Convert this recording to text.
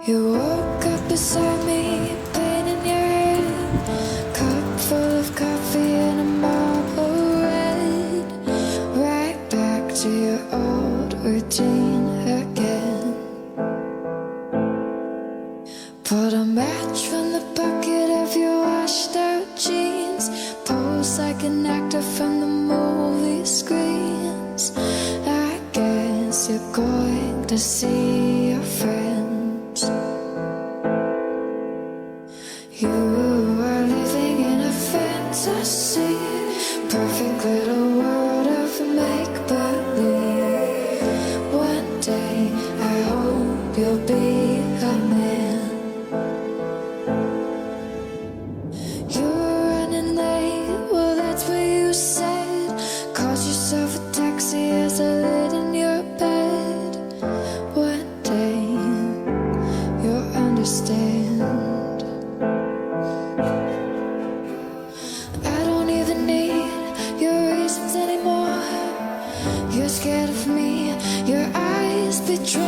You woke up beside me, pain in your head, cup full of coffee and a marble red. Right back to your old routine again. Pulled a match from the bucket of your washed out jeans, pose like an actor from the movie screens. I guess you're going to see your friends. You are living in a fantasy, perfect little world of make-believe. One day I hope you'll be a man. You were running late, well that's what you said. Called yourself a taxi as I laid in your bed. One day you'll understand. I don't even need your reasons anymore. You're scared of me, your eyes betray